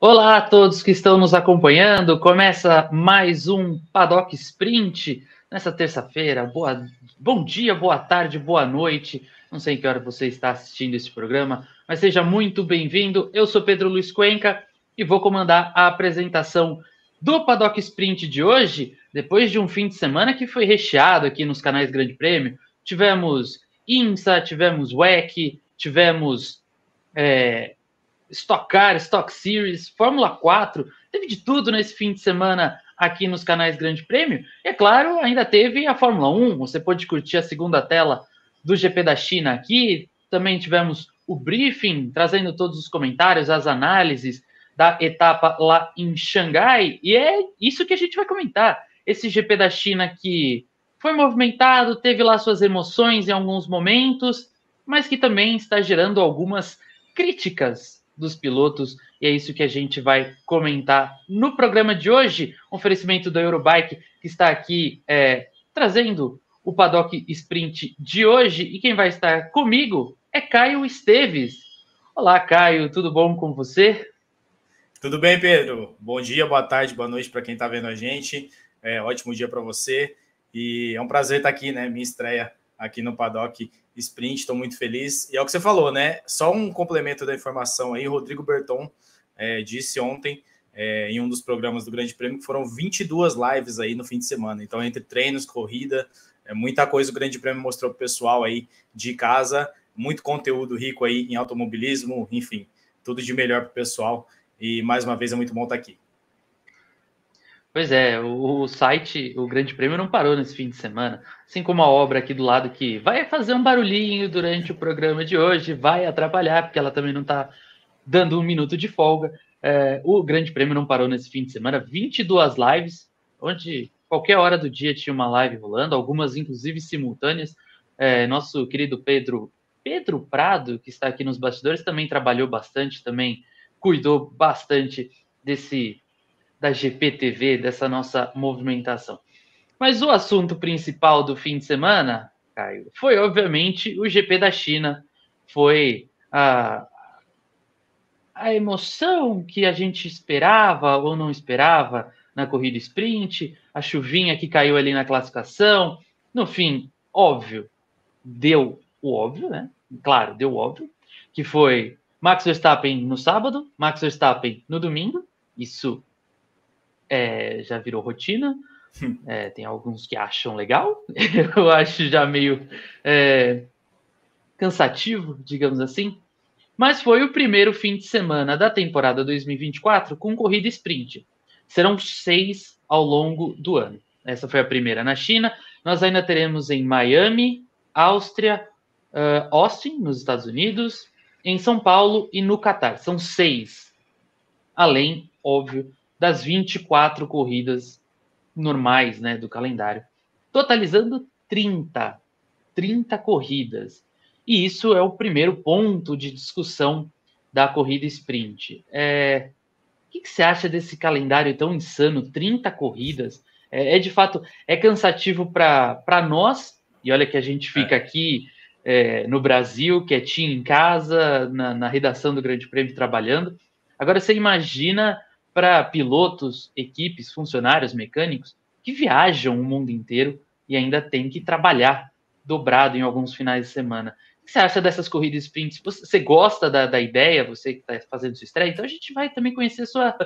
Olá a todos que estão nos acompanhando. Começa mais um Paddock Sprint nessa terça-feira. Bom dia, boa tarde, boa noite. Não sei em que hora você está assistindo esse programa, mas seja muito bem-vindo. Eu sou Pedro Luiz Cuenca e vou comandar a apresentação do Paddock Sprint de hoje, depois de um fim de semana que foi recheado aqui nos canais Grande Prêmio. Tivemos IMSA, tivemos WEC, tivemos Stock Car, Stock Series, Fórmula 4, teve de tudo nesse fim de semana aqui nos canais Grande Prêmio. E, é claro, ainda teve a Fórmula 1, você pode curtir a segunda tela do GP da China aqui. Também tivemos o briefing, trazendo todos os comentários, as análises da etapa lá em Xangai. E é isso que a gente vai comentar. Esse GP da China que foi movimentado, teve lá suas emoções em alguns momentos, mas que também está gerando algumas críticas dos pilotos, e é isso que a gente vai comentar no programa de hoje. Oferecimento da Eurobike, que está aqui trazendo o Paddock Sprint de hoje, e quem vai estar comigo é Caio Esteves. Olá, Caio, tudo bom com você? Tudo bem, Pedro? Bom dia, boa tarde, boa noite para quem está vendo a gente. Ótimo dia para você. E é um prazer estar aqui, né? Minha estreia aqui no Paddock Sprint, estou muito feliz. E é o que você falou, né? Só um complemento da informação aí, Rodrigo Berton disse ontem em um dos programas do Grande Prêmio que foram 22 lives aí no fim de semana. Então, entre treinos, corrida, muita coisa o Grande Prêmio mostrou para o pessoal aí de casa, muito conteúdo rico aí em automobilismo, enfim, tudo de melhor para o pessoal. E, mais uma vez, é muito bom estar aqui. Pois é, o site, o Grande Prêmio não parou nesse fim de semana, assim como a obra aqui do lado que vai fazer um barulhinho durante o programa de hoje, vai atrapalhar, porque ela também não está dando um minuto de folga. O Grande Prêmio não parou nesse fim de semana, 22 lives, onde qualquer hora do dia tinha uma live rolando, algumas inclusive simultâneas. Nosso querido Pedro Prado, que está aqui nos bastidores, também trabalhou bastante, também cuidou bastante da GPTV, dessa nossa movimentação. Mas o assunto principal do fim de semana, Caio, foi obviamente o GP da China. Foi a emoção que a gente esperava ou não esperava na corrida sprint, a chuvinha que caiu ali na classificação. No fim, óbvio, deu o óbvio, né? Claro, deu o óbvio, que foi Max Verstappen no sábado, Max Verstappen no domingo. Isso já virou rotina. Tem alguns que acham legal, eu acho já meio cansativo, digamos assim. Mas foi o primeiro fim de semana da temporada 2024 com corrida sprint. Serão 6 ao longo do ano. Essa foi a primeira na China. Nós ainda teremos em Miami, Áustria, Austin, nos Estados Unidos, em São Paulo e no Catar. São 6. Além, óbvio, das 24 corridas normais, né, do calendário, totalizando 30 corridas. E isso é o primeiro ponto de discussão da corrida sprint. O que você acha desse calendário tão insano, 30 corridas? De fato, é cansativo para nós, e olha que a gente fica aqui no Brasil, quietinho em casa, na redação do Grande Prêmio, trabalhando. Agora, você imagina para pilotos, equipes, funcionários, mecânicos, que viajam o mundo inteiro e ainda tem que trabalhar dobrado em alguns finais de semana. O que você acha dessas corridas sprints? Você gosta da ideia, você que está fazendo sua estreia? Então a gente vai também conhecer sua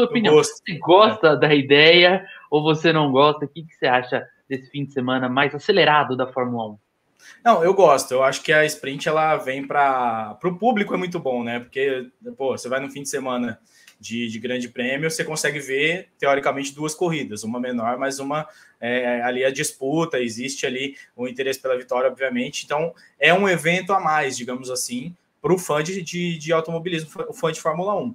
opinião. Você gosta da ideia ou você não gosta? O que você acha desse fim de semana mais acelerado da Fórmula 1? Não, eu gosto. Eu acho que a sprint ela vem para o público, é muito bom, né? Porque você vai no fim de semana de grande prêmio, você consegue ver, teoricamente, duas corridas, uma menor, mas uma ali a disputa, existe ali o interesse pela vitória, obviamente. Então, é um evento a mais, digamos assim, para o fã de automobilismo, o fã de Fórmula 1.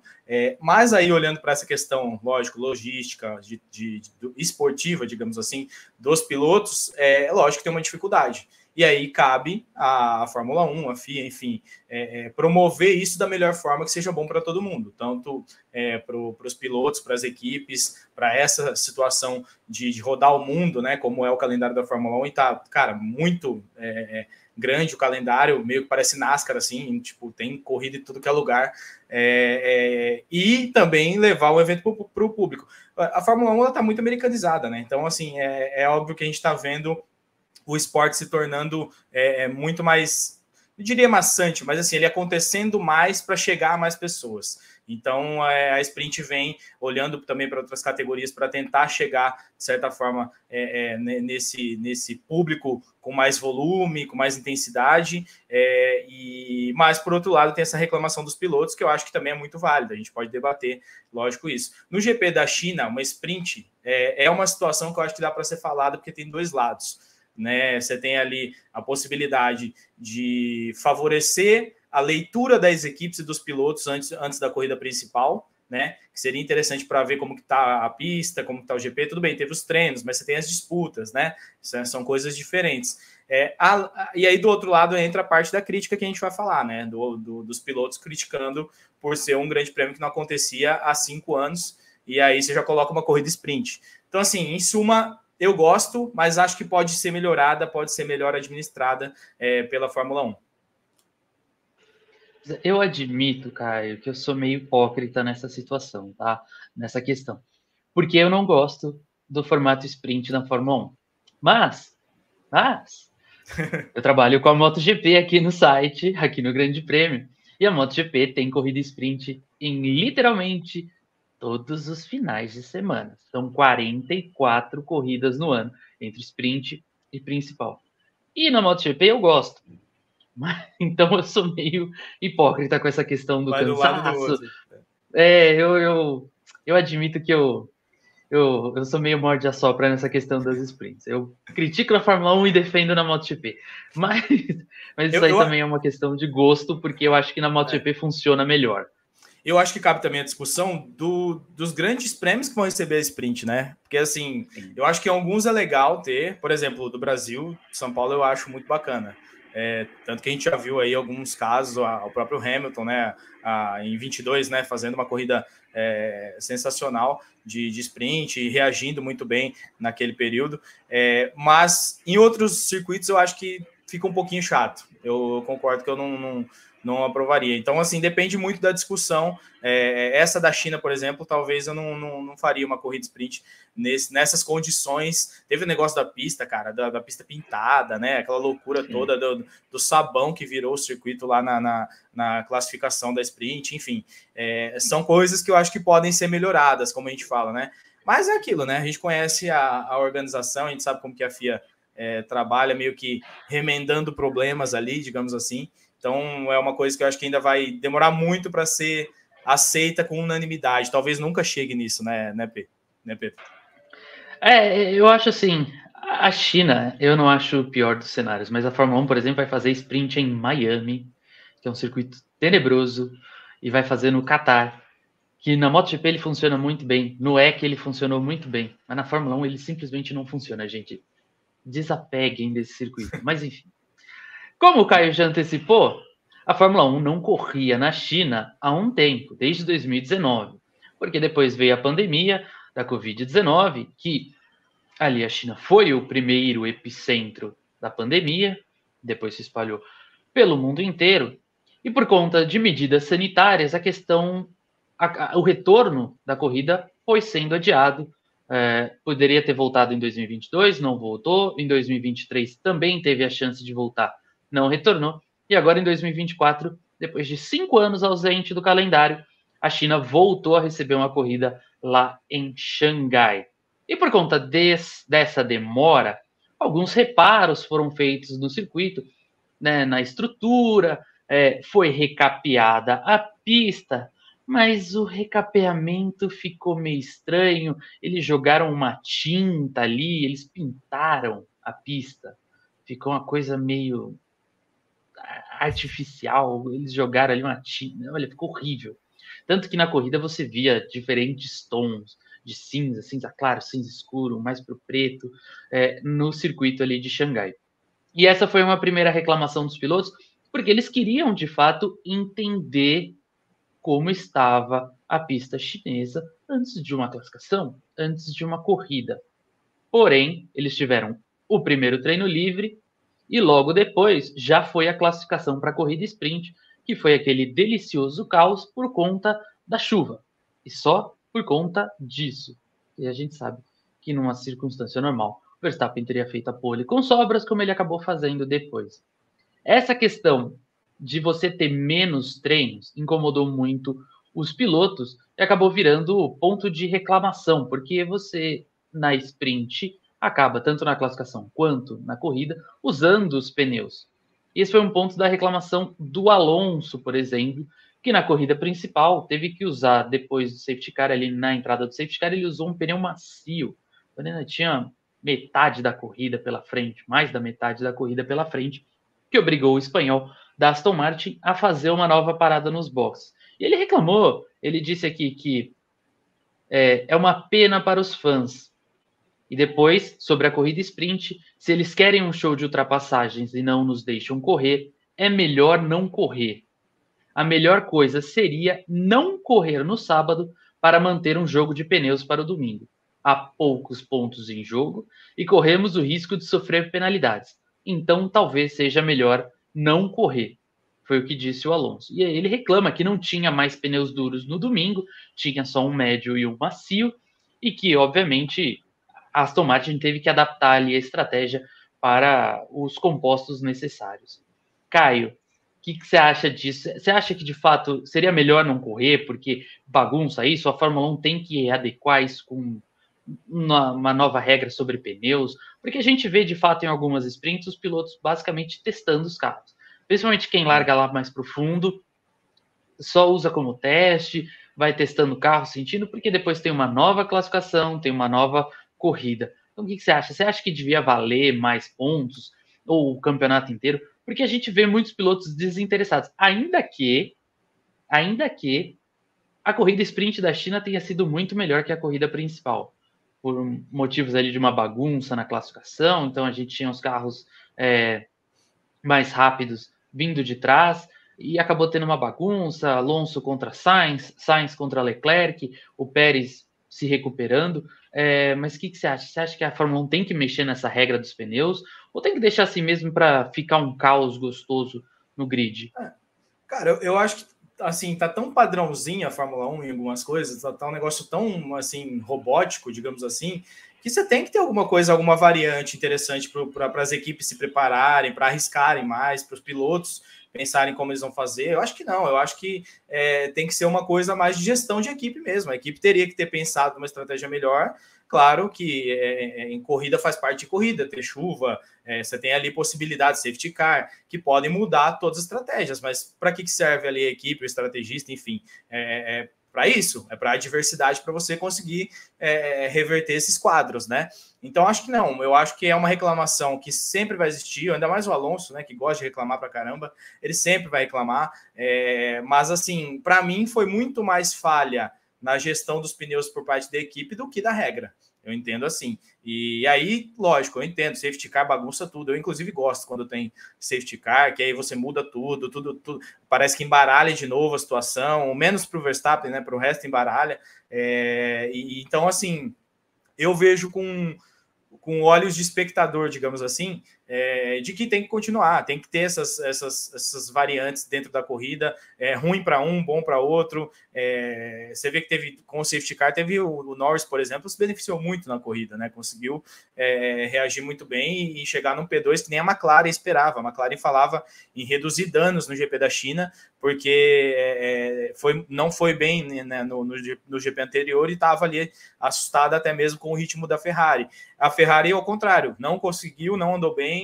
Mas aí, olhando para essa questão, lógico, logística, esportiva, digamos assim, dos pilotos, lógico que tem uma dificuldade. E aí cabe à Fórmula 1, à FIA, enfim, promover isso da melhor forma que seja bom para todo mundo, tanto para os pilotos, para as equipes, para essa situação de rodar o mundo, né, como é o calendário da Fórmula 1, e tá, cara, muito grande o calendário, meio que parece NASCAR, assim, tipo, tem corrida em tudo que é lugar, e também levar o evento para o público. A Fórmula 1 está muito americanizada, né? Então, assim, é óbvio que a gente está vendo o esporte se tornando muito mais, eu diria maçante, mas assim, ele acontecendo mais para chegar a mais pessoas. Então, a Sprint vem olhando também para outras categorias para tentar chegar, de certa forma, nesse público com mais volume, com mais intensidade. Mas, por outro lado, tem essa reclamação dos pilotos, que eu acho que também é muito válida. A gente pode debater, lógico, isso. No GP da China, uma Sprint é uma situação que eu acho que dá para ser falada, porque tem dois lados. Né? Você tem ali a possibilidade de favorecer a leitura das equipes e dos pilotos antes da corrida principal, né? Que seria interessante para ver como que está a pista, como está o GP. Tudo bem, teve os treinos, mas você tem as disputas, né? São coisas diferentes. E aí, do outro lado, entra a parte da crítica que a gente vai falar, né? Dos pilotos criticando por ser um grande prêmio que não acontecia há 5 anos, e aí você já coloca uma corrida sprint. Então, assim, em suma, eu gosto, mas acho que pode ser melhorada, pode ser melhor administrada pela Fórmula 1. Eu admito, Caio, que eu sou meio hipócrita nessa situação, tá? Nessa questão. Porque eu não gosto do formato sprint na Fórmula 1. Mas eu trabalho com a MotoGP aqui no site, aqui no Grande Prêmio. E a MotoGP tem corrida sprint em literalmente todos os finais de semana. São 44 corridas no ano, entre sprint e principal. E na MotoGP eu gosto. Mas, então eu sou meio hipócrita com essa questão do Vai do lado do cansaço. outro. Eu admito que eu sou meio morde-a-sopra nessa questão das sprints. Eu critico na Fórmula 1 e defendo na MotoGP. Mas isso aí também é uma questão de gosto, porque eu acho que na MotoGP funciona melhor. Eu acho que cabe também a discussão dos grandes prêmios que vão receber a sprint, né? Porque, assim, eu acho que alguns é legal ter, por exemplo, do Brasil, São Paulo, eu acho muito bacana. Tanto que a gente já viu aí alguns casos, o próprio Hamilton, né, em 22, né, fazendo uma corrida sensacional de sprint e reagindo muito bem naquele período. Mas em outros circuitos eu acho que fica um pouquinho chato. Eu concordo que eu não aprovaria. Então, assim, depende muito da discussão. Essa da China, por exemplo, talvez eu não faria uma corrida sprint nessas condições. Teve o negócio da pista, cara, da pista pintada, né? Aquela loucura toda do sabão que virou o circuito lá na classificação da sprint, enfim. São coisas que eu acho que podem ser melhoradas, como a gente fala, né? Mas é aquilo, né? A gente conhece a organização, a gente sabe como que a FIA trabalha, meio que remendando problemas ali, digamos assim. Então, é uma coisa que eu acho que ainda vai demorar muito para ser aceita com unanimidade. Talvez nunca chegue nisso, né, Pedro? Eu acho assim, a China, eu não acho o pior dos cenários, mas a Fórmula 1, por exemplo, vai fazer sprint em Miami, que é um circuito tenebroso, e vai fazer no Catar, que na MotoGP ele funciona muito bem, no EC ele funcionou muito bem, mas na Fórmula 1 ele simplesmente não funciona, gente. Desapeguem desse circuito. Mas enfim. Como o Caio já antecipou, a Fórmula 1 não corria na China há um tempo, desde 2019, porque depois veio a pandemia da Covid-19, que ali a China foi o primeiro epicentro da pandemia, depois se espalhou pelo mundo inteiro, e por conta de medidas sanitárias, o retorno da corrida foi sendo adiado. Poderia ter voltado em 2022, não voltou. Em 2023 também teve a chance de voltar, não retornou. E agora em 2024, depois de 5 anos ausente do calendário, a China voltou a receber uma corrida lá em Xangai. E por conta dessa demora, alguns reparos foram feitos no circuito, né, na estrutura, foi recapeada a pista, mas o recapeamento ficou meio estranho. Eles jogaram uma tinta ali, eles pintaram a pista. Ficou uma coisa meio artificial. Eles jogaram ali uma tinta. Olha, ficou horrível. Tanto que na corrida você via diferentes tons de cinza, cinza claro, cinza escuro, mais para o preto, no circuito ali de Xangai. E essa foi uma primeira reclamação dos pilotos, porque eles queriam, de fato, entender como estava a pista chinesa antes de uma classificação, antes de uma corrida. Porém, eles tiveram o primeiro treino livre e logo depois já foi a classificação para a corrida sprint, que foi aquele delicioso caos por conta da chuva. E só por conta disso. E a gente sabe que numa circunstância normal, o Verstappen teria feito a pole com sobras, como ele acabou fazendo depois. Essa questão de você ter menos treinos incomodou muito os pilotos e acabou virando ponto de reclamação, porque você, na sprint, acaba, tanto na classificação quanto na corrida, usando os pneus. E esse foi um ponto da reclamação do Alonso, por exemplo, que na corrida principal teve que usar, depois do safety car, ali na entrada do safety car, ele usou um pneu macio. Ele ainda tinha metade da corrida pela frente, mais da metade da corrida pela frente, que obrigou o espanhol da Aston Martin a fazer uma nova parada nos boxes. E ele reclamou, ele disse aqui que é uma pena para os fãs. E depois, sobre a corrida sprint, se eles querem um show de ultrapassagens e não nos deixam correr, é melhor não correr. A melhor coisa seria não correr no sábado para manter um jogo de pneus para o domingo. Há poucos pontos em jogo e corremos o risco de sofrer penalidades. Então, talvez seja melhor não correr. Foi o que disse o Alonso. E aí ele reclama que não tinha mais pneus duros no domingo, tinha só um médio e um macio, e que, obviamente, a Aston Martin teve que adaptar ali a estratégia para os compostos necessários. Caio, o que você acha disso? Você acha que, de fato, seria melhor não correr, porque bagunça isso? A Fórmula 1 tem que adequar isso com uma nova regra sobre pneus? Porque a gente vê, de fato, em algumas sprints, os pilotos basicamente testando os carros. Principalmente quem larga lá mais profundo, só usa como teste, vai testando o carro, sentindo, porque depois tem uma nova classificação, tem uma nova corrida. Então, o que você acha? Você acha que devia valer mais pontos, ou o campeonato inteiro? Porque a gente vê muitos pilotos desinteressados, ainda que a corrida sprint da China tenha sido muito melhor que a corrida principal, por motivos ali de uma bagunça na classificação. Então a gente tinha os carros mais rápidos vindo de trás e acabou tendo uma bagunça, Alonso contra Sainz, Sainz contra Leclerc, o Pérez se recuperando. Mas o que você acha? Você acha que a Fórmula 1 tem que mexer nessa regra dos pneus ou tem que deixar assim mesmo para ficar um caos gostoso no grid? Cara, eu acho que assim, tá tão padrãozinho a Fórmula 1 em algumas coisas, tá um negócio tão assim robótico, digamos assim, que você tem que ter alguma coisa, alguma variante interessante para as equipes se prepararem, para arriscarem mais, para os pilotos pensarem como eles vão fazer. Eu acho que não, eu acho que tem que ser uma coisa mais de gestão de equipe mesmo. A equipe teria que ter pensado numa estratégia melhor. Claro que em corrida faz parte de corrida, ter chuva, você tem ali possibilidades de safety car, que podem mudar todas as estratégias, mas para que serve ali a equipe, o estrategista, enfim, para isso, é para a diversidade, para você conseguir reverter esses quadros, né? Então, acho que não, eu acho que é uma reclamação que sempre vai existir, ainda mais o Alonso, né, que gosta de reclamar pra caramba, ele sempre vai reclamar, mas assim, para mim foi muito mais falha na gestão dos pneus por parte da equipe do que da regra. Eu entendo assim. E aí, lógico, eu entendo, safety car bagunça tudo. Eu, inclusive, gosto quando tem safety car, que aí você muda tudo. Parece que embaralha de novo a situação, menos para o Verstappen, né? Para o resto embaralha. Então, assim, eu vejo com olhos de espectador, digamos assim, de que tem que continuar, tem que ter essas variantes dentro da corrida, ruim para um, bom para outro. Você vê que teve, com o safety car, teve o Norris, por exemplo, se beneficiou muito na corrida, né? Conseguiu reagir muito bem e chegar num P2 que nem a McLaren esperava. A McLaren falava em reduzir danos no GP da China, porque não foi bem, né, no GP anterior e estava ali assustada até mesmo com o ritmo da Ferrari. A Ferrari, ao contrário, não conseguiu, não andou bem,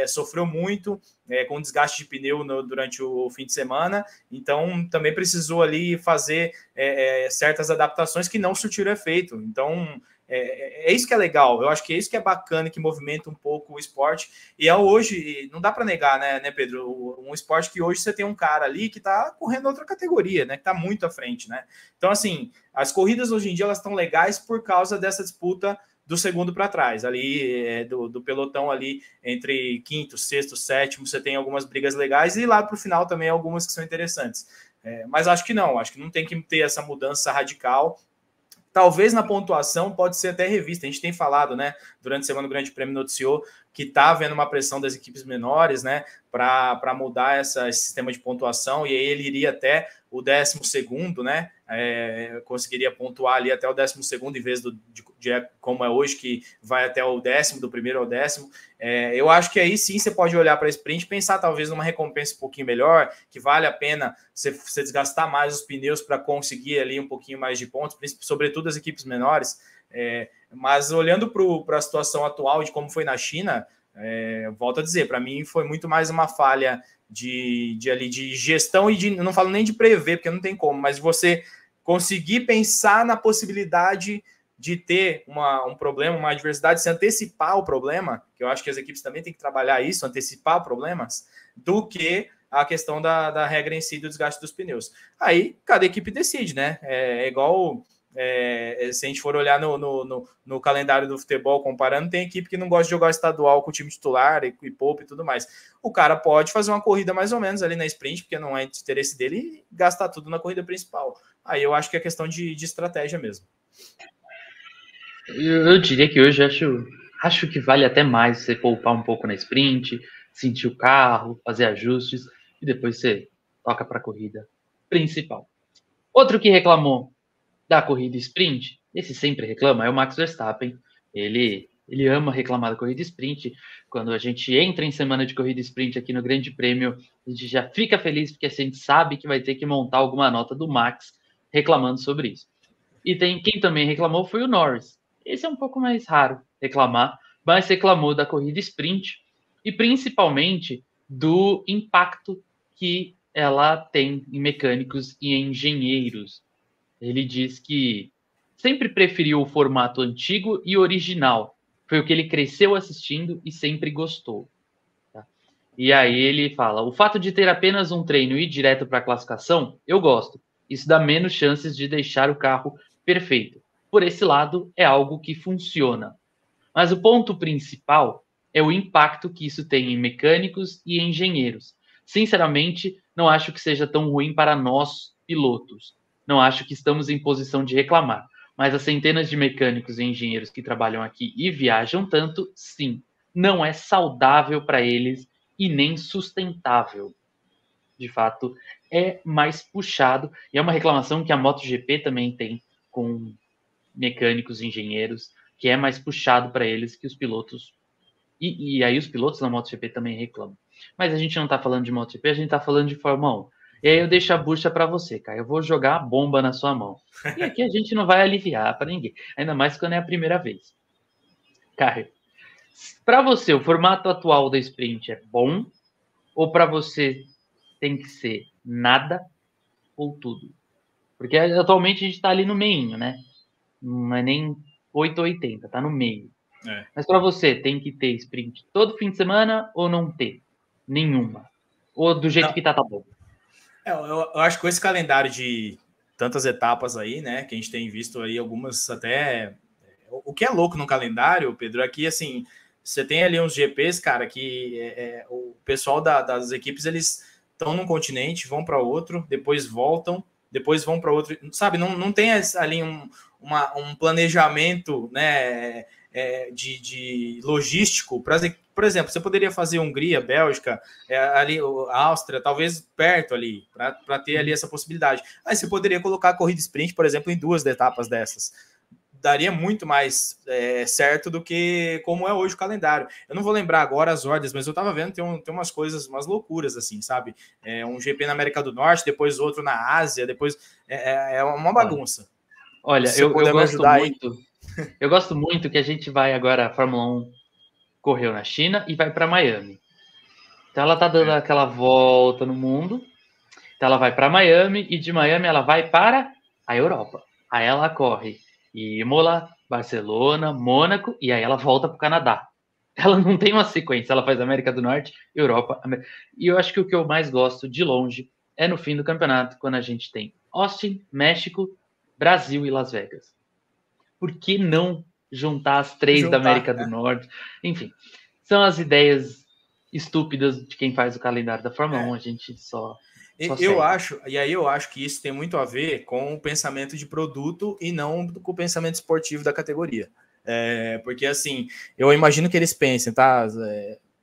sofreu muito com desgaste de pneu durante o fim de semana, então também precisou ali fazer certas adaptações que não surtiram efeito. Então é isso que é legal, eu acho que é isso que é bacana, que movimenta um pouco o esporte, e hoje, não dá para negar, né, Pedro, um esporte que hoje você tem um cara ali que está correndo outra categoria, né, que está muito à frente, né? Então, assim, as corridas hoje em dia elas estão legais por causa dessa disputa do segundo para trás, ali do pelotão ali entre quinto, sexto, sétimo, você tem algumas brigas legais e lá para o final também algumas que são interessantes. Mas acho que não tem que ter essa mudança radical. Talvez na pontuação pode ser até revista. A gente tem falado, né, durante a semana do Grande Prêmio noticiou que está havendo uma pressão das equipes menores, né, para mudar esse sistema de pontuação, e aí ele iria até o 12º, né, conseguiria pontuar ali até o 12º em vez de como é hoje, que vai até o 10º, do primeiro ao 10º. Eu acho que aí sim você pode olhar para a sprint e pensar talvez numa recompensa um pouquinho melhor, que vale a pena você desgastar mais os pneus para conseguir ali um pouquinho mais de pontos, sobretudo as equipes menores. Mas olhando para a situação atual de como foi na China, volto a dizer, para mim foi muito mais uma falha de gestão e eu não falo nem de prever, porque não tem como, mas você conseguir pensar na possibilidade de ter um problema, uma adversidade, se antecipar o problema, que eu acho que as equipes também têm que trabalhar isso, antecipar problemas, do que a questão da regra em si, do desgaste dos pneus. Aí, cada equipe decide, né? Igual... se a gente for olhar no calendário do futebol comparando, tem equipe que não gosta de jogar estadual com o time titular e poupa e tudo mais. O cara pode fazer uma corrida mais ou menos ali na sprint, porque não é de interesse dele, e gastar tudo na corrida principal. Aí eu acho que é questão de estratégia mesmo. Eu diria que hoje acho que vale até mais você poupar um pouco na sprint, sentir o carro, fazer ajustes e depois você toca para a corrida principal. Outro que reclamou da corrida sprint, esse sempre reclama, é o Max Verstappen. Ele ama reclamar da corrida sprint. Quando a gente entra em semana de corrida sprint aqui no Grande Prêmio, a gente já fica feliz porque a gente sabe que vai ter que montar alguma nota do Max reclamando sobre isso. E quem também reclamou foi o Norris. Esse é um pouco mais raro reclamar, mas reclamou da corrida sprint e principalmente do impacto que ela tem em mecânicos e em engenheiros. Ele diz que sempre preferiu o formato antigo e original. Foi o que ele cresceu assistindo e sempre gostou. Tá? E aí ele fala, o fato de ter apenas um treino e ir direto para a classificação, eu gosto. Isso dá menos chances de deixar o carro perfeito. Por esse lado, é algo que funciona. Mas o ponto principal é o impacto que isso tem em mecânicos e engenheiros. Sinceramente, não acho que seja tão ruim para nós, pilotos. Não acho que estamos em posição de reclamar. Mas as centenas de mecânicos e engenheiros que trabalham aqui e viajam tanto, sim, não é saudável para eles e nem sustentável. De fato, é mais puxado. E é uma reclamação que a MotoGP também tem com mecânicos e engenheiros, que é mais puxado para eles que os pilotos. E aí os pilotos da MotoGP também reclamam. Mas a gente não está falando de MotoGP, a gente está falando de Fórmula 1. E aí eu deixo a bucha para você, cara. Eu vou jogar a bomba na sua mão. E aqui a gente não vai aliviar para ninguém. Ainda mais quando é a primeira vez. Cara, para você, o formato atual da sprint é bom? Ou para você tem que ser nada ou tudo? Porque atualmente a gente está ali no meio, né? Não é nem 8 ou 80, tá no meio. Mas para você, tem que ter sprint todo fim de semana ou não ter? Nenhuma. Ou do jeito que tá bom? Eu acho que com esse calendário de tantas etapas aí, né, que a gente tem visto aí algumas até... O que é louco no calendário, Pedro, é que, assim, você tem ali uns GPs, cara, que o pessoal das equipes, eles estão num continente, vão para outro, depois voltam, depois vão para outro, sabe? Não tem ali um planejamento, né, de logístico. Por exemplo, você poderia fazer Hungria, Bélgica, ali a Áustria, talvez perto ali, para ter ali essa possibilidade. Aí você poderia colocar a corrida sprint, por exemplo, em 2 etapas dessas. Daria muito mais certo do que como é hoje o calendário. Eu não vou lembrar agora as ordens, mas eu tava vendo, tem umas coisas, umas loucuras, assim, sabe? Um GP na América do Norte, depois outro na Ásia, depois... É uma bagunça. Olha, eu gosto muito... Eu gosto muito que a gente vai agora, a Fórmula 1 correu na China e vai para Miami. Então ela tá dando aquela volta no mundo. Então ela vai para Miami e de Miami ela vai para a Europa. Aí ela corre Imola, Barcelona, Mônaco e aí ela volta para o Canadá. Ela não tem uma sequência, ela faz América do Norte, Europa. E eu acho que o que eu mais gosto de longe é no fim do campeonato, quando a gente tem Austin, México, Brasil e Las Vegas. Por que não juntar as três da América do Norte. Enfim, são as ideias estúpidas de quem faz o calendário da Fórmula 1, a gente só eu acho que isso tem muito a ver com o pensamento de produto e não com o pensamento esportivo da categoria. Porque, assim, eu imagino que eles pensem, tá?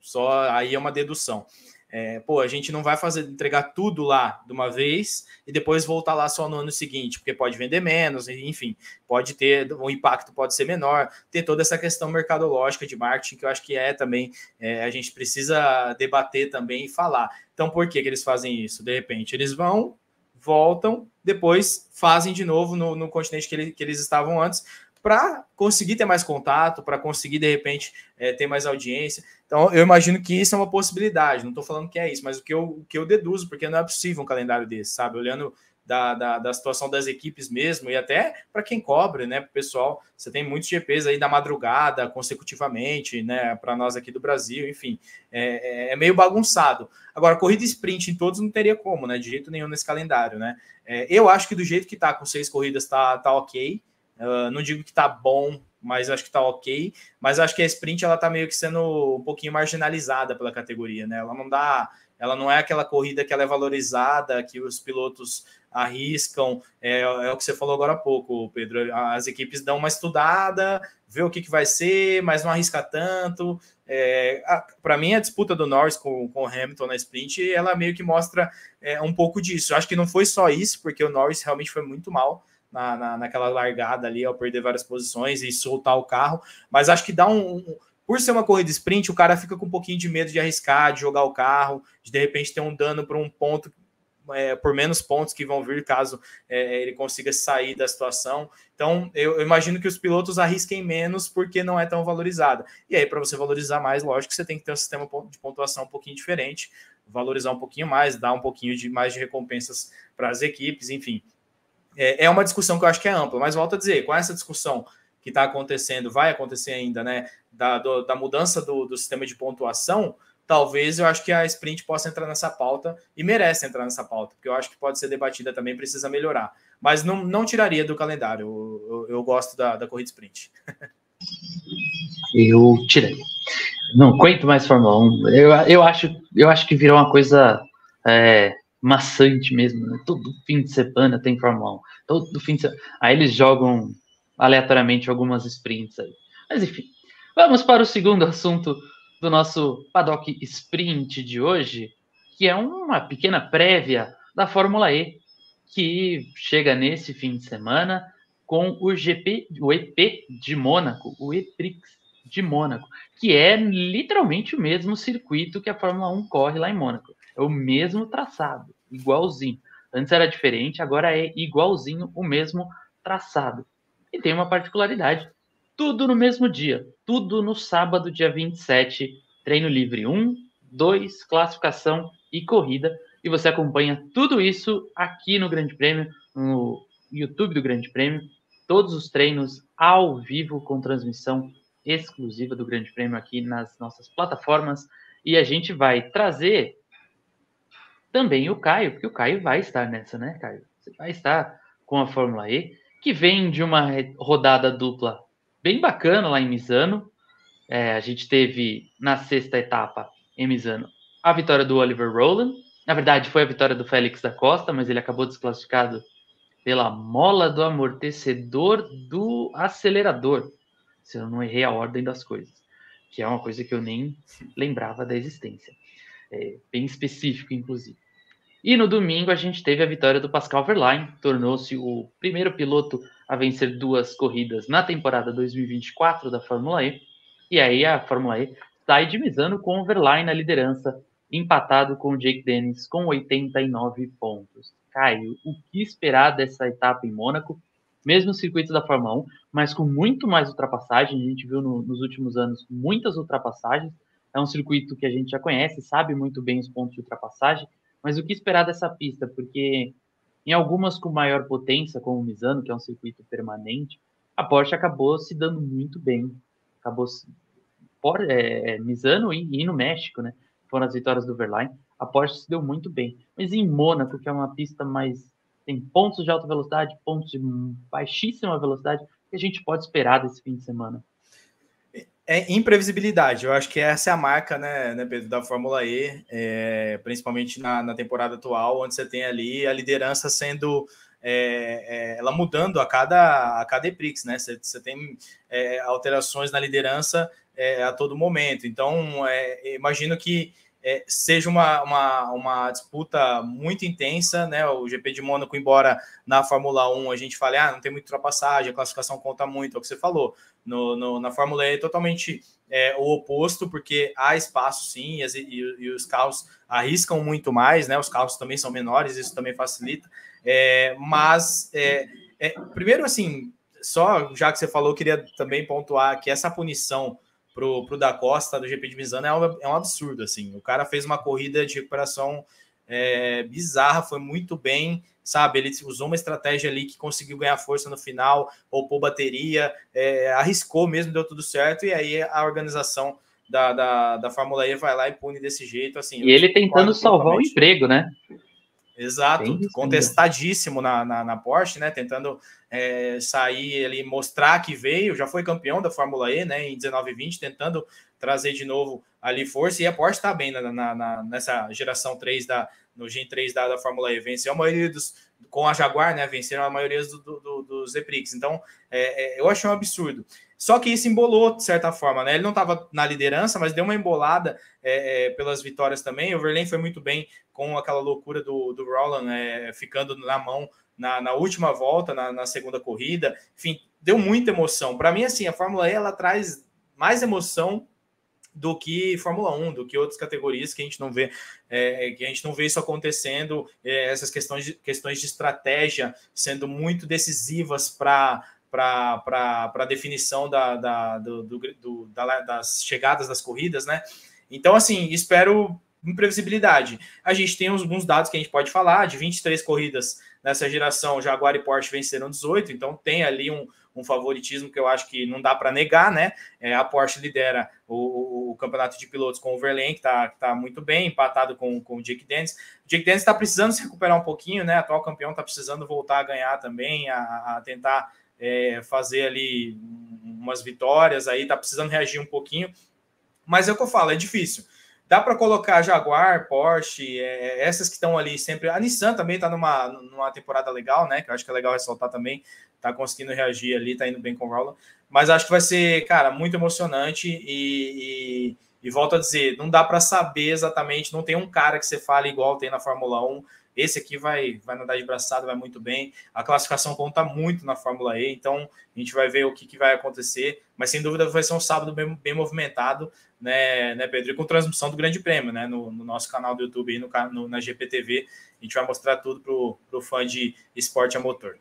Só aí é uma dedução. A gente não vai entregar tudo lá de uma vez e depois voltar lá só no ano seguinte, porque pode vender menos, enfim, pode ter, o impacto pode ser menor, ter toda essa questão mercadológica de marketing, que eu acho que também, a gente precisa debater também e falar. Então, por que eles fazem isso? De repente, eles voltam, depois fazem de novo no continente que eles estavam antes, para conseguir ter mais contato, para conseguir, de repente, ter mais audiência. Então, eu imagino que isso é uma possibilidade. Não estou falando que é isso, mas o que eu deduzo, porque não é possível um calendário desse, sabe? Olhando da situação das equipes mesmo, e até para quem cobre, né? Para o pessoal, você tem muitos GPs aí da madrugada, consecutivamente, né? Para nós aqui do Brasil, enfim, é meio bagunçado. Agora, corrida sprint em todos não teria como, né? De jeito nenhum nesse calendário, né? Eu acho que do jeito que está, com 6 corridas, tá ok. Não digo que tá bom, mas acho que tá ok. Mas acho que a sprint ela tá meio que sendo um pouquinho marginalizada pela categoria, né? Ela não é aquela corrida que ela é valorizada, que os pilotos arriscam. É o que você falou agora há pouco, Pedro. As equipes dão uma estudada, vê o que vai ser, mas não arrisca tanto. Para mim, a disputa do Norris com o Hamilton na sprint, ela meio que mostra um pouco disso. Eu acho que não foi só isso, porque o Norris realmente foi muito mal naquela largada ali, ao perder várias posições e soltar o carro, mas acho que dá por ser uma corrida sprint, o cara fica com um pouquinho de medo de arriscar, de jogar o carro, de repente ter um dano por um ponto, por menos pontos que vão vir caso ele consiga sair da situação. Então, eu imagino que os pilotos arrisquem menos porque não é tão valorizada. E aí, para você valorizar mais, lógico que você tem que ter um sistema de pontuação um pouquinho diferente, valorizar um pouquinho mais, dar um pouquinho mais de recompensas para as equipes, enfim. É uma discussão que eu acho que é ampla, mas volto a dizer, com essa discussão que está acontecendo, vai acontecer ainda, né, da mudança do sistema de pontuação, talvez eu acho que a sprint possa entrar nessa pauta e merece entrar nessa pauta, porque eu acho que pode ser debatida também, precisa melhorar. Mas não tiraria do calendário, eu gosto da corrida sprint. Eu tirei. Não aguento mais Fórmula 1. Eu acho que virou uma coisa maçante mesmo, né? Todo fim de semana tem Fórmula 1. Todo fim de semana. Aí eles jogam aleatoriamente algumas sprints aí. Mas enfim, vamos para o segundo assunto do nosso Paddock Sprint de hoje, que é uma pequena prévia da Fórmula E, que chega nesse fim de semana com o EP de Mônaco, o E-Prix de Mônaco, que é literalmente o mesmo circuito que a Fórmula 1 corre lá em Mônaco. É o mesmo traçado, igualzinho. Antes era diferente, agora é igualzinho o mesmo traçado. E tem uma particularidade, tudo no mesmo dia, tudo no sábado, dia 27, treino livre 1, 2, classificação e corrida. E você acompanha tudo isso aqui no Grande Prêmio, no YouTube do Grande Prêmio, todos os treinos ao vivo com transmissão exclusiva do Grande Prêmio aqui nas nossas plataformas. E a gente vai trazer também o Caio, porque o Caio vai estar nessa, né, Caio? Você vai estar com a Fórmula E, que vem de uma rodada dupla bem bacana lá em Misano. A gente teve na sexta etapa em Misano a vitória do Oliver Rowland. Na verdade, foi a vitória do Félix da Costa, mas ele acabou desclassificado pela mola do amortecedor do acelerador, se eu não errei a ordem das coisas, que é uma coisa que eu nem lembrava da existência. Bem específico, inclusive. E no domingo a gente teve a vitória do Pascal Wehrlein, tornou-se o primeiro piloto a vencer 2 corridas na temporada 2024 da Fórmula E. E aí a Fórmula E sai de Misano com o Wehrlein na liderança, empatado com o Jake Dennis com 89 pontos. Caio, o que esperar dessa etapa em Mônaco? Mesmo circuito da Fórmula 1, mas com muito mais ultrapassagem. A gente viu nos últimos anos muitas ultrapassagens. É um circuito que a gente já conhece, sabe muito bem os pontos de ultrapassagem. Mas o que esperar dessa pista? Porque em algumas com maior potência, como o Misano, que é um circuito permanente, a Porsche acabou se dando muito bem. Acabou Misano e no México, né? Foram as vitórias do Wehrlein. A Porsche se deu muito bem. Mas em Mônaco, que é uma pista mais... tem pontos de alta velocidade, pontos de baixíssima velocidade, que a gente pode esperar desse fim de semana? É imprevisibilidade. Eu acho que essa é a marca, né, Pedro, da Fórmula E, principalmente na temporada atual, onde você tem ali a liderança sendo ela mudando a cada EPRIX, né? Você tem alterações na liderança a todo momento. Então, imagino que seja uma disputa muito intensa, né? O GP de Mônaco, embora na Fórmula 1 a gente fale, não tem muita ultrapassagem, a classificação conta muito, é o que você falou. Na Fórmula E é totalmente o oposto, porque há espaço sim, e os carros arriscam muito mais, né? Os carros também são menores, isso também facilita. Primeiro, assim, só já que você falou, eu queria também pontuar que essa punição pro Da Costa do GP de Misano é um absurdo, assim. O cara fez uma corrida de recuperação bizarra, foi muito bem, sabe? Ele usou uma estratégia ali que conseguiu ganhar força no final, poupou bateria, arriscou mesmo, deu tudo certo, e aí a organização da Fórmula E vai lá e pune desse jeito, assim. E ele tentando salvar o emprego, né? Exato, contestadíssimo na Porsche, né? Tentando sair ali, mostrar que veio, já foi campeão da Fórmula E, né? Em 19 e 20, tentando trazer de novo ali força. E a Porsche está bem nessa geração 3 no Gen 3 da Fórmula E. Venceu a maioria com a Jaguar, né? Venceram a maioria dos EPRIX. Então, eu achei um absurdo. Só que isso embolou, de certa forma, né? Ele não estava na liderança, mas deu uma embolada pelas vitórias também. O Verlaine foi muito bem com aquela loucura do Rowland ficando na mão na última volta, na segunda corrida. Enfim, deu muita emoção. Para mim, assim, a Fórmula E, ela traz mais emoção do que Fórmula 1, do que outras categorias que a gente não vê, que a gente não vê isso acontecendo, essas questões de estratégia sendo muito decisivas para a definição das chegadas das corridas, né? Então, assim, espero imprevisibilidade. A gente tem alguns dados que a gente pode falar, de 23 corridas nessa geração, Jaguar e Porsche venceram 18, então tem ali um favoritismo que eu acho que não dá para negar, né? A Porsche lidera o campeonato de pilotos com o Verlaine, que tá muito bem, empatado com o Jake Dennis. O Jake Dennis está precisando se recuperar um pouquinho, né? Atual campeão está precisando voltar a ganhar também, a tentar fazer ali umas vitórias, aí tá precisando reagir um pouquinho. Mas é o que eu falo, é difícil. Dá para colocar Jaguar, Porsche, essas que estão ali sempre. A Nissan também está numa temporada legal, né? Que eu acho que é legal ressaltar também. Está conseguindo reagir ali, está indo bem com o Rowland. Mas acho que vai ser, cara, muito emocionante. E volto a dizer, não dá para saber exatamente. Não tem um cara que você fale igual tem na Fórmula 1. Esse aqui vai nadar de braçada, vai muito bem. A classificação conta muito na Fórmula E, então a gente vai ver o que vai acontecer. Mas sem dúvida vai ser um sábado bem movimentado, né, Pedro? E com transmissão do Grande Prêmio, né? No nosso canal do YouTube aí, na GPTV, a gente vai mostrar tudo pro fã de esporte a motor.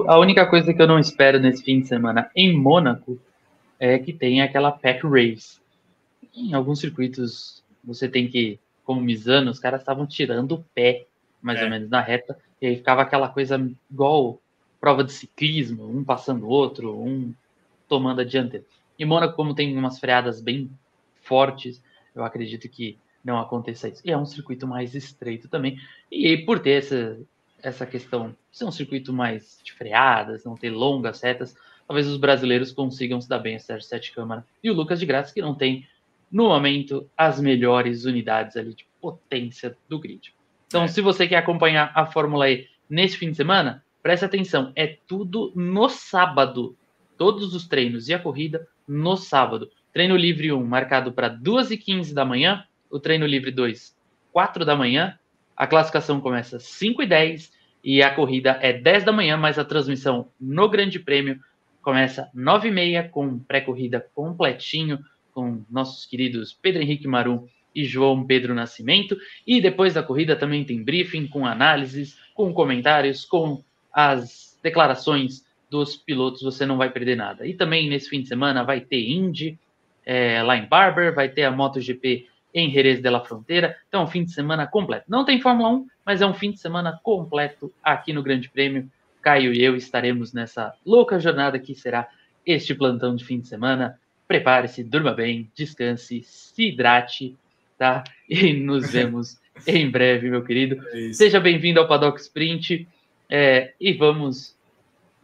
A única coisa que eu não espero nesse fim de semana em Mônaco é que tenha aquela pack race. Em alguns circuitos você tem que, como Misano, os caras estavam tirando o pé, mais ou menos, na reta, e aí ficava aquela coisa igual prova de ciclismo, um passando o outro, um tomando a dianteira. Em Mônaco, como tem umas freadas bem fortes, eu acredito que não aconteça isso. E é um circuito mais estreito também. E por ter essa questão, ser um circuito mais de freadas, não ter longas retas, talvez os brasileiros consigam se dar bem, o Sérgio Sete Câmara e o Lucas de Graça, que não tem, no momento, as melhores unidades ali de potência do grid. Então, se você quer acompanhar a Fórmula E nesse fim de semana, preste atenção, é tudo no sábado. Todos os treinos e a corrida no sábado. Treino livre 1 marcado para 2h15 da manhã, o treino livre 2, 4 da manhã, a classificação começa às 5h10 e a corrida é 10 da manhã, mas a transmissão no Grande Prêmio começa 9h30 com pré-corrida completinho, com nossos queridos Pedro Henrique Marum e João Pedro Nascimento. E depois da corrida também tem briefing com análises, com comentários, com as declarações dos pilotos, você não vai perder nada. E também nesse fim de semana vai ter Indy lá em Barber, vai ter a MotoGP em Jerez de la Frontera. Então, um fim de semana completo. Não tem Fórmula 1, mas é um fim de semana completo aqui no Grande Prêmio. Caio e eu estaremos nessa louca jornada que será este plantão de fim de semana. Prepare-se, durma bem, descanse, se hidrate, tá? E nos vemos em breve, meu querido. Seja bem-vindo ao Paddock Sprint e vamos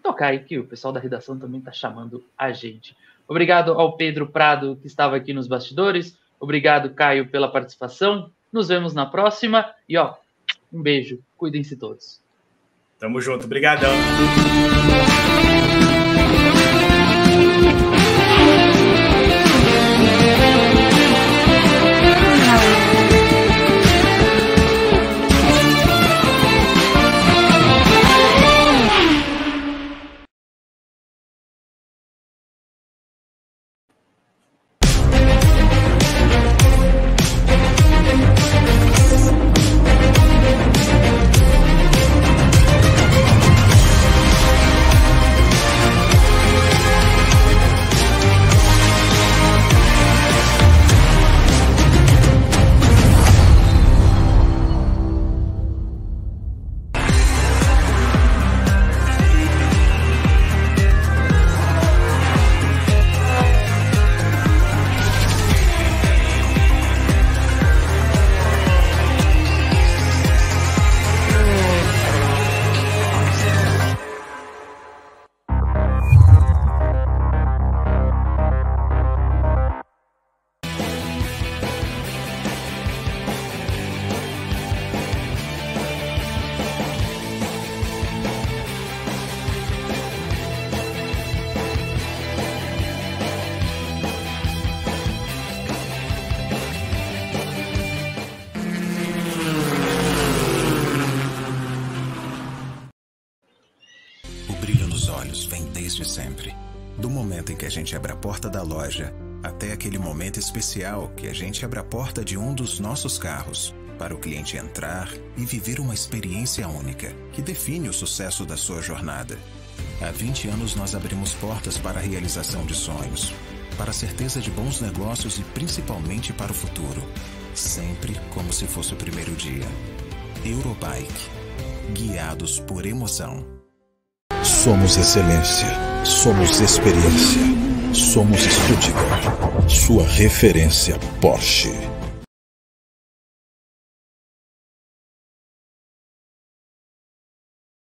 tocar aí, que o pessoal da redação também está chamando a gente. Obrigado ao Pedro Prado, que estava aqui nos bastidores. Obrigado, Caio, pela participação. Nos vemos na próxima. E, um beijo. Cuidem-se todos. Tamo junto. Obrigadão. Desde sempre. Do momento em que a gente abre a porta da loja, até aquele momento especial que a gente abre a porta de um dos nossos carros, para o cliente entrar e viver uma experiência única, que define o sucesso da sua jornada. Há 20 anos nós abrimos portas para a realização de sonhos, para a certeza de bons negócios e principalmente para o futuro. Sempre como se fosse o primeiro dia. Eurobike. Guiados por emoção. Somos excelência, somos experiência, somos Stuttgart, sua referência Porsche.